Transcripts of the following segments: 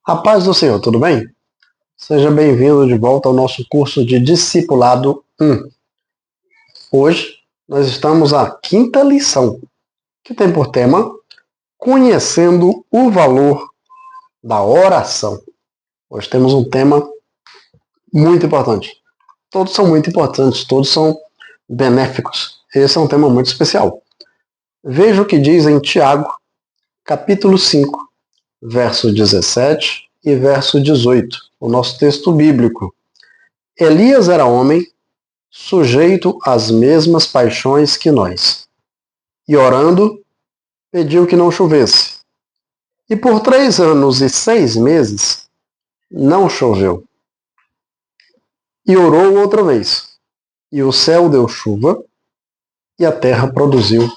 A paz do Senhor, tudo bem? Seja bem-vindo de volta ao nosso curso de Discipulado 1. Hoje nós estamos à quinta lição, que tem por tema Conhecendo o Valor da Oração. Hoje temos um tema muito importante. Todos são muito importantes, todos são benéficos. Esse é um tema muito especial. Veja o que diz em Tiago, capítulo 5, verso 17 e verso 18, o nosso texto bíblico. Elias era homem, sujeito às mesmas paixões que nós, e orando, pediu que não chovesse. E por 3 anos e 6 meses não choveu. E orou outra vez, e o céu deu chuva, e a terra produziu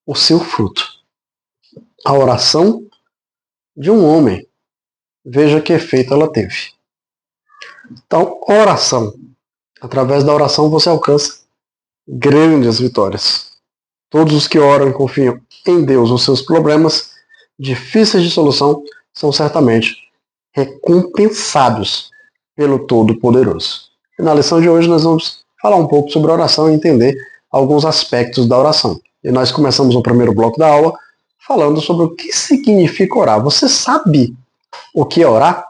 o seu fruto. A oração de um homem, veja que efeito ela teve. Então, oração. Através da oração você alcança grandes vitórias. Todos os que oram e confiam em Deus, os seus problemas difíceis de solução são certamente recompensados pelo Todo-Poderoso. E na lição de hoje nós vamos falar um pouco sobre oração e entender alguns aspectos da oração. E nós começamos o primeiro bloco da aula falando sobre o que significa orar. Você sabe o que é orar?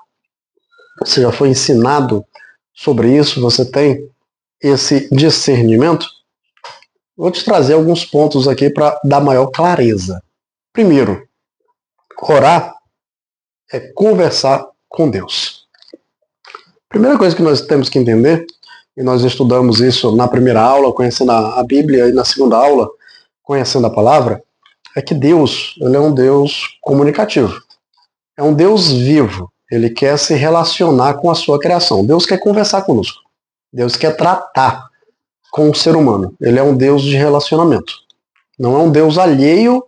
Você já foi ensinado sobre isso? Você tem esse discernimento? Vou te trazer alguns pontos aqui para dar maior clareza. Primeiro, orar é conversar com Deus. Primeira coisa que nós temos que entender, e nós estudamos isso na primeira aula, conhecendo a Bíblia, e na segunda aula, conhecendo a palavra, é que Deus, ele é um Deus comunicativo. É um Deus vivo. Ele quer se relacionar com a sua criação. Deus quer conversar conosco. Deus quer tratar com o ser humano. Ele é um Deus de relacionamento. Não é um Deus alheio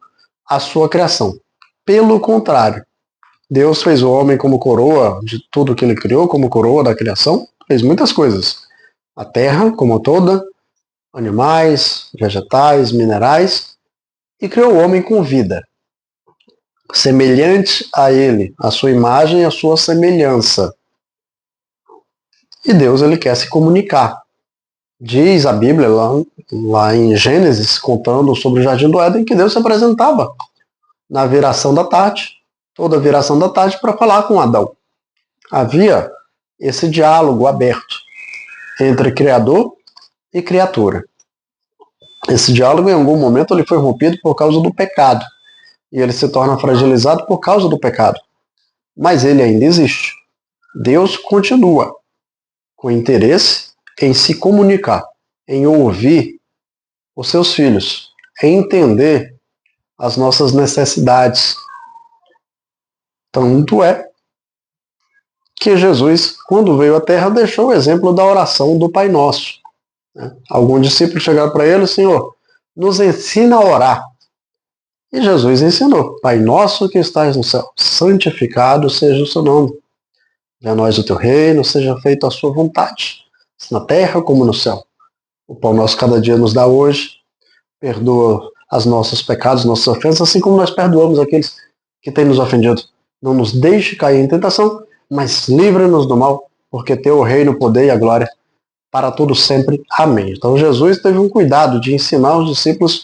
à sua criação. Pelo contrário, Deus fez o homem como coroa de tudo que ele criou, como coroa da criação. Fez muitas coisas. A terra como toda, animais, vegetais, minerais, e criou o homem com vida. Semelhante a ele, a sua imagem e a sua semelhança. E Deus, ele quer se comunicar. Diz a Bíblia lá em Gênesis, contando sobre o Jardim do Éden, que Deus se apresentava na viração da tarde, toda a viração da tarde, para falar com Adão. Havia esse diálogo aberto entre Criador e criatura. Esse diálogo, em algum momento, ele foi rompido por causa do pecado. E ele se torna fragilizado por causa do pecado. Mas ele ainda existe. Deus continua com interesse em se comunicar, em ouvir os seus filhos, em entender as nossas necessidades. Tanto é que Jesus, quando veio à Terra, deixou o exemplo da oração do Pai Nosso. Alguns discípulos chegaram para ele: Senhor, nos ensina a orar. E Jesus ensinou: Pai nosso que estás no céu, santificado seja o seu nome. Venha a nós o teu reino, seja feita a sua vontade, na terra como no céu. O pão nosso cada dia nos dá hoje. Perdoa os nossos pecados, nossas ofensas, assim como nós perdoamos aqueles que têm nos ofendido. Não nos deixe cair em tentação, mas livra-nos do mal, porque teu reino, o poder e a glória para todos sempre. Amém. Então Jesus teve um cuidado de ensinar os discípulos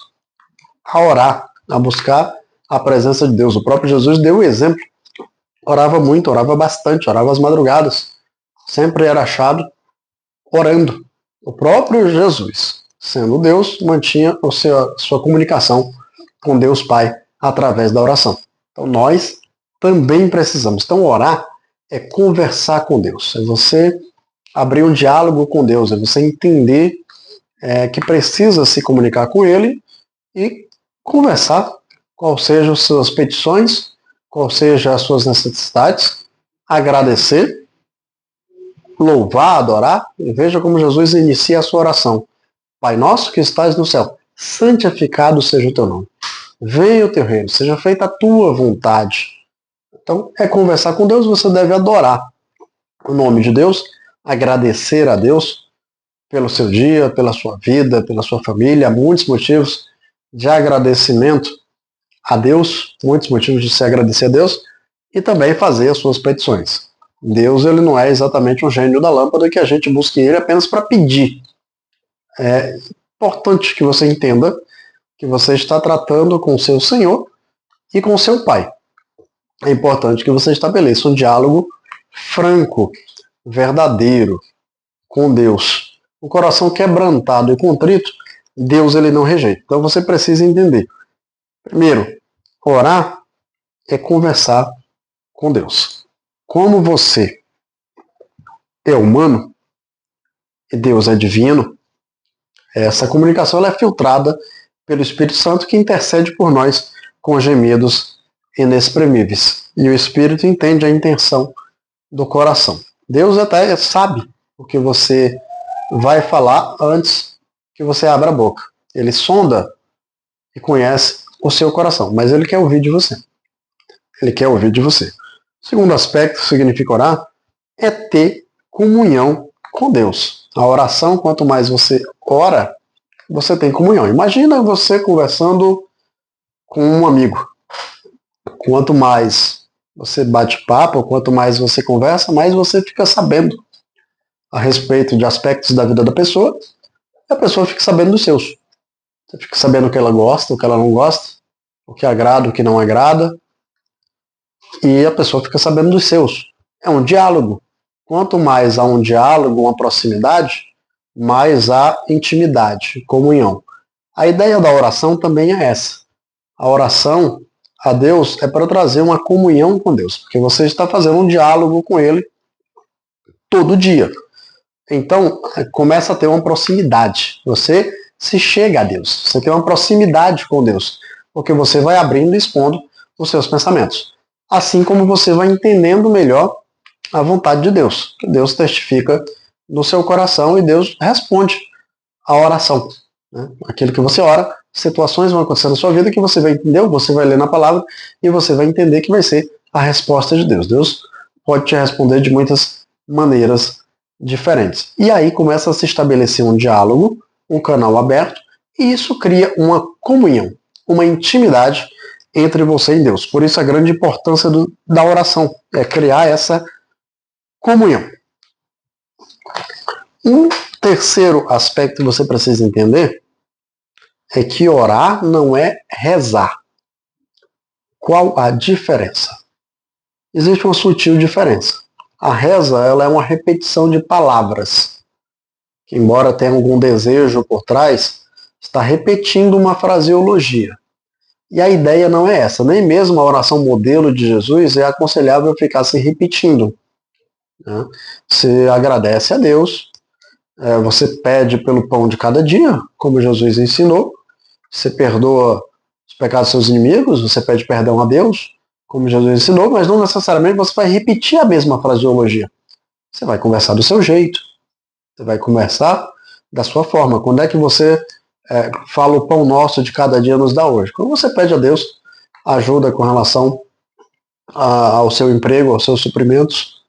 a orar, a buscar a presença de Deus. O próprio Jesus deu o exemplo. Orava muito, orava bastante, orava às madrugadas. Sempre era achado orando. O próprio Jesus, sendo Deus, mantinha sua comunicação com Deus Pai através da oração. Então nós também precisamos. Então orar é conversar com Deus. É você abrir um diálogo com Deus. É você entender que precisa se comunicar com Ele e conversar, quais sejam as suas petições, quais sejam as suas necessidades, agradecer, louvar, adorar, e veja como Jesus inicia a sua oração. Pai nosso que estás no céu, santificado seja o teu nome. Venha o teu reino, seja feita a tua vontade. Então, é conversar com Deus, você deve adorar o nome de Deus, agradecer a Deus pelo seu dia, pela sua vida, pela sua família. Há muitos motivos de agradecimento a Deus, muitos motivos de se agradecer a Deus, e também fazer as suas petições. Deus, ele não é exatamente um gênio da lâmpada que a gente busque ele apenas para pedir. É importante que você entenda que você está tratando com o seu Senhor e com o seu Pai. É importante que você estabeleça um diálogo franco, verdadeiro com Deus. O coração quebrantado e contrito, Deus ele não rejeita. Então você precisa entender. Primeiro, orar é conversar com Deus. Como você é humano e Deus é divino, essa comunicação ela é filtrada pelo Espírito Santo que intercede por nós com gemidos inexprimíveis. E o Espírito entende a intenção do coração. Deus até sabe o que você vai falar antes que você abra a boca. Ele sonda e conhece o seu coração, mas ele quer ouvir de você. Ele quer ouvir de você. O segundo aspecto que significa orar é ter comunhão com Deus. A oração, quanto mais você ora, você tem comunhão. Imagina você conversando com um amigo. Quanto mais você bate papo, quanto mais você conversa, mais você fica sabendo a respeito de aspectos da vida da pessoa, e a pessoa fica sabendo dos seus. Você fica sabendo o que ela gosta, o que ela não gosta, o que agrada, o que não agrada, e a pessoa fica sabendo dos seus. É um diálogo. Quanto mais há um diálogo, uma proximidade, mais há intimidade, comunhão. A ideia da oração também é essa. A oração a Deus é para trazer uma comunhão com Deus, porque você está fazendo um diálogo com Ele todo dia. Então, começa a ter uma proximidade. Você se chega a Deus. Você tem uma proximidade com Deus, porque você vai abrindo e expondo os seus pensamentos. Assim como você vai entendendo melhor a vontade de Deus, que Deus testifica no seu coração e Deus responde à oração. Né? Aquilo que você ora, situações vão acontecer na sua vida que você vai entender, você vai ler na palavra e você vai entender que vai ser a resposta de Deus. Deus pode te responder de muitas maneiras diferentes. E aí começa a se estabelecer um diálogo, um canal aberto, e isso cria uma comunhão, uma intimidade entre você e Deus. Por isso a grande importância da oração é criar essa comunhão. Um terceiro aspecto que você precisa entender é que orar não é rezar. Qual a diferença? Existe uma sutil diferença. A reza ela é uma repetição de palavras, que embora tenha algum desejo por trás, está repetindo uma fraseologia. E a ideia não é essa. Nem mesmo a oração modelo de Jesus é aconselhável ficar se repetindo. Né? Você agradece a Deus, você pede pelo pão de cada dia, como Jesus ensinou, você perdoa os pecados dos seus inimigos, você pede perdão a Deus, como Jesus ensinou, mas não necessariamente você vai repetir a mesma fraseologia. Você vai conversar do seu jeito, você vai conversar da sua forma. Quando é que você fala o pão nosso de cada dia nos dá hoje? Quando você pede a Deus ajuda com relação ao seu emprego, aos seus suprimentos,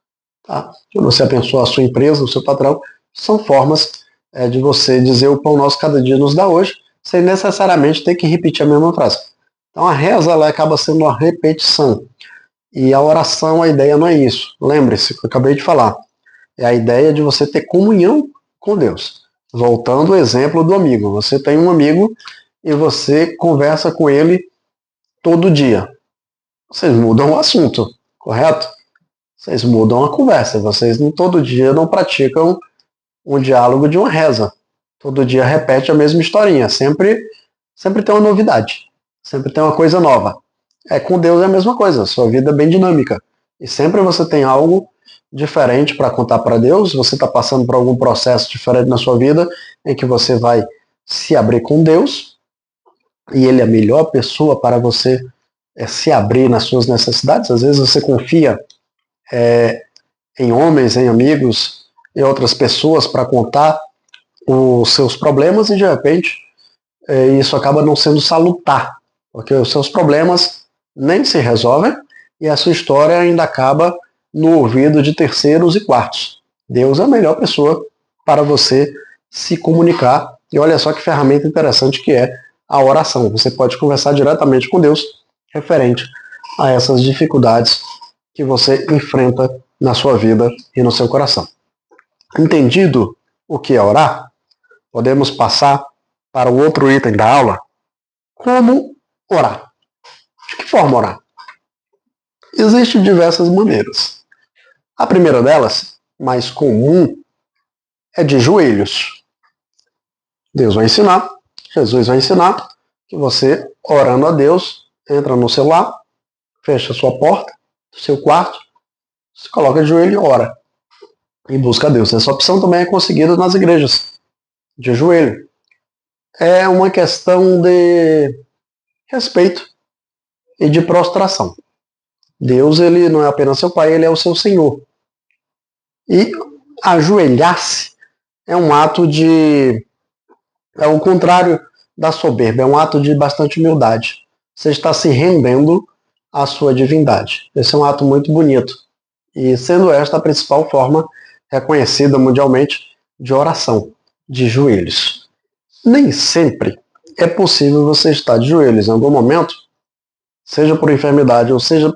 tá? Quando você abençoa a sua empresa, o seu patrão, são formas de você dizer o pão nosso cada dia nos dá hoje, sem necessariamente ter que repetir a mesma frase. Então a reza ela acaba sendo uma repetição. E a oração, a ideia não é isso. Lembre-se, que eu acabei de falar. É a ideia de você ter comunhão com Deus. Voltando ao exemplo do amigo. Você tem um amigo e você conversa com ele todo dia. Vocês mudam o assunto, correto? Vocês mudam a conversa. Vocês todo dia não praticam um diálogo de uma reza. Todo dia repete a mesma historinha. Sempre tem uma novidade. Sempre tem uma coisa nova. Com Deus é a mesma coisa. Sua vida é bem dinâmica. E sempre você tem algo diferente para contar para Deus. Você está passando por algum processo diferente na sua vida em que você vai se abrir com Deus. E Ele é a melhor pessoa para você se abrir nas suas necessidades. Às vezes você confia em homens, em amigos, em outras pessoas para contar os seus problemas e de repente isso acaba não sendo salutar, porque os seus problemas nem se resolvem e a sua história ainda acaba no ouvido de terceiros e quartos. Deus é a melhor pessoa para você se comunicar e olha só que ferramenta interessante que é a oração. Você pode conversar diretamente com Deus referente a essas dificuldades que você enfrenta na sua vida e no seu coração. Entendido o que é orar, podemos passar para o outro item da aula. Como orar? De que forma orar? Existem diversas maneiras. A primeira delas, mais comum, é de joelhos. Deus vai ensinar, Jesus vai ensinar, que você, orando a Deus, entra no celular, fecha a sua porta, seu quarto, se coloca de joelho e ora. E busca a Deus. Essa opção também é conseguida nas igrejas, de joelho. É uma questão de respeito e de prostração. Deus, ele não é apenas seu Pai, ele é o seu Senhor. E ajoelhar-se é um ato de... é o contrário da soberba, é um ato de bastante humildade. Você está se rendendo à sua divindade. Esse é um ato muito bonito. E sendo esta a principal forma reconhecida mundialmente de oração, de joelhos. Nem sempre é possível você estar de joelhos. Em algum momento, seja por enfermidade ou seja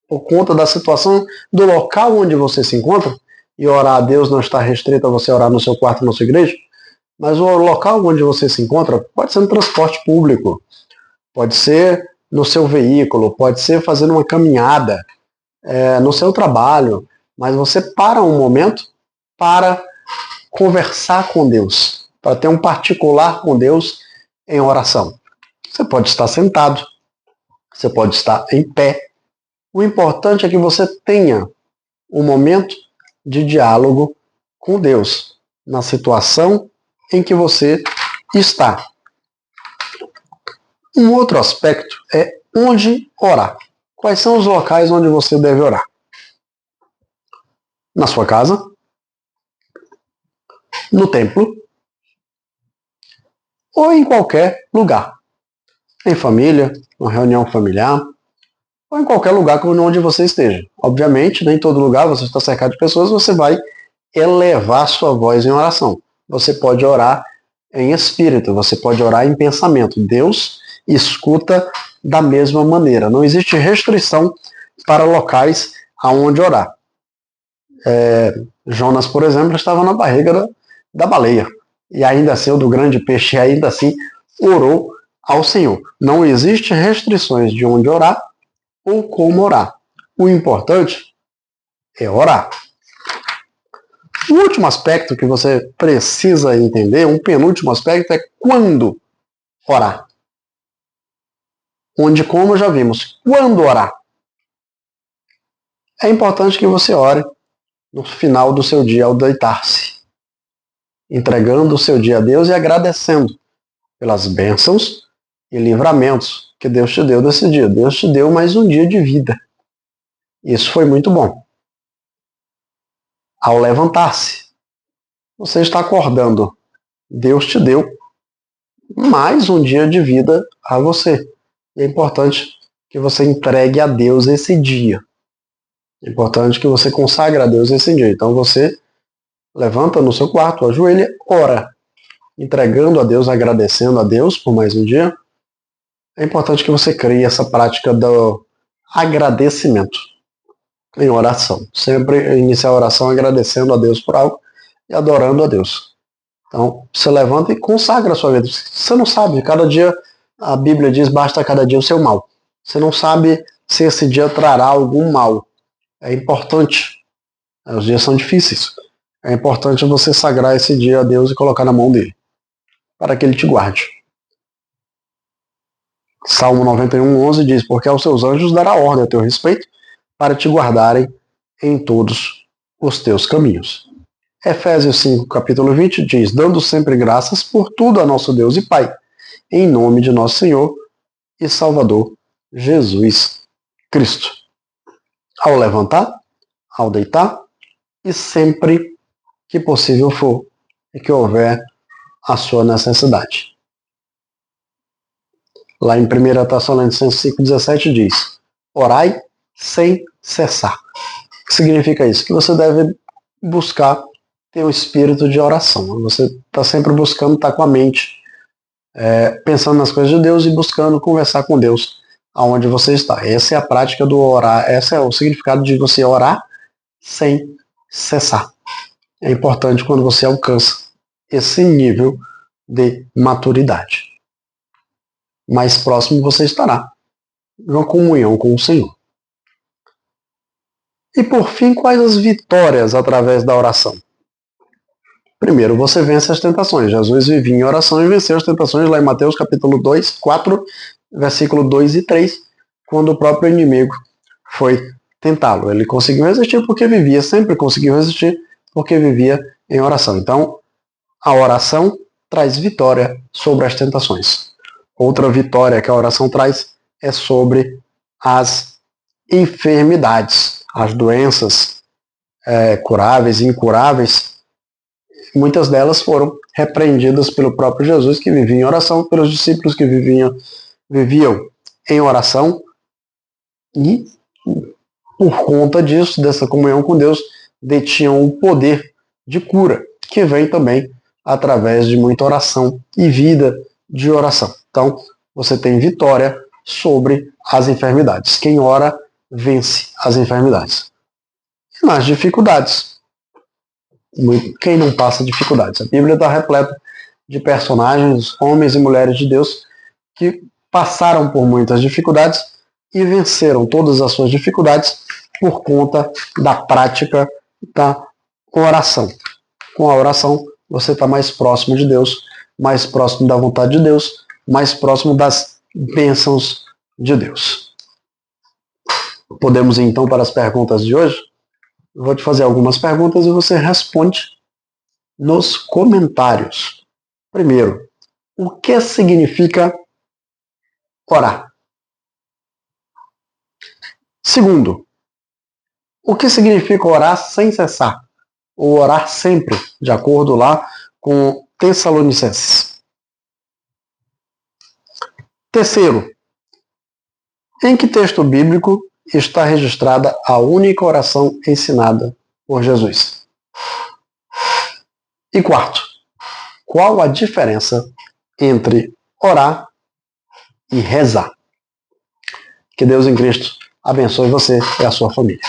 por conta da situação do local onde você se encontra, e orar a Deus não está restrito a você orar no seu quarto, na sua igreja, mas o local onde você se encontra pode ser no transporte público, pode ser no seu veículo, pode ser fazendo uma caminhada, no seu trabalho, mas você para um momento para conversar com Deus, para ter um particular com Deus em oração. Você pode estar sentado, você pode estar em pé. O importante é que você tenha um momento de diálogo com Deus, na situação em que você está. Um outro aspecto é onde orar. Quais são os locais onde você deve orar? Na sua casa, no templo, ou em qualquer lugar. Em família, uma reunião familiar, ou em qualquer lugar onde você esteja. Obviamente, nem em todo lugar você está cercado de pessoas, você vai elevar sua voz em oração. Você pode orar em espírito, você pode orar em pensamento. Deus escuta da mesma maneira. Não existe restrição para locais aonde orar. Jonas, por exemplo, estava na barriga da baleia. E ainda assim, o do grande peixe, ainda assim, orou ao Senhor. Não existe restrições de onde orar ou como orar. O importante é orar. O último aspecto que você precisa entender, um penúltimo aspecto, é quando orar. Onde, como já vimos, quando orar. É importante que você ore no final do seu dia ao deitar-se, entregando o seu dia a Deus e agradecendo pelas bênçãos e livramentos que Deus te deu desse dia. Deus te deu mais um dia de vida. Isso foi muito bom. Ao levantar-se, você está acordando. Deus te deu mais um dia de vida a você. E é importante que você entregue a Deus esse dia. É importante que você consagre a Deus esse dia. Então você levanta no seu quarto, ajoelha, ora, entregando a Deus, agradecendo a Deus por mais um dia. É importante que você crie essa prática do agradecimento em oração. Sempre iniciar a oração agradecendo a Deus por algo e adorando a Deus. Então, você levanta e consagra a sua vida. Você não sabe, cada dia, a Bíblia diz, basta cada dia o seu mal. Você não sabe se esse dia trará algum mal. É importante. Os dias são difíceis. É importante você sagrar esse dia a Deus e colocar na mão dele, para que ele te guarde. Salmo 91:11 diz, porque aos seus anjos dará ordem a teu respeito, para te guardarem em todos os teus caminhos. Efésios 5, capítulo 20 diz, dando sempre graças por tudo a nosso Deus e Pai, em nome de nosso Senhor e Salvador Jesus Cristo. Ao levantar, ao deitar e sempre que possível for e que houver a sua necessidade. Lá em 1 Tessalonicenses 5,17 diz, orai sem cessar. O que significa isso? Que você deve buscar ter um espírito de oração. Você está sempre buscando estar com a mente pensando nas coisas de Deus e buscando conversar com Deus aonde você está. Essa é a prática do orar, esse é o significado de você orar sem cessar. É importante quando você alcança esse nível de maturidade. Mais próximo você estará de uma comunhão com o Senhor. E por fim, quais as vitórias através da oração? Primeiro, você vence as tentações. Jesus vivia em oração e venceu as tentações lá em Mateus capítulo 2, 4, versículo 2 e 3, quando o próprio inimigo foi tentá-lo. Ele conseguiu resistir porque vivia, sempre conseguiu resistir porque vivia em oração. Então, a oração traz vitória sobre as tentações. Outra vitória que a oração traz é sobre as enfermidades, as doenças curáveis e incuráveis. Muitas delas foram repreendidas pelo próprio Jesus, que vivia em oração, pelos discípulos que viviam em oração, e por conta disso, dessa comunhão com Deus, detinham o poder de cura, que vem também através de muita oração e vida de oração. Então, você tem vitória sobre as enfermidades. Quem ora, vence as enfermidades. E nas dificuldades. Quem não passa dificuldades? A Bíblia está repleta de personagens, homens e mulheres de Deus, que passaram por muitas dificuldades e venceram todas as suas dificuldades por conta da prática da oração. Com a oração, você está mais próximo de Deus, mais próximo da vontade de Deus, mais próximo das bênçãos de Deus. Podemos ir então para as perguntas de hoje? Eu vou te fazer algumas perguntas e você responde nos comentários. Primeiro, o que significa orar? Segundo, o que significa orar sem cessar? Ou orar sempre, de acordo lá com Tessalonicenses. Terceiro, em que texto bíblico está registrada a única oração ensinada por Jesus? E quarto, qual a diferença entre orar e rezar? Que Deus em Cristo abençoe você e a sua família.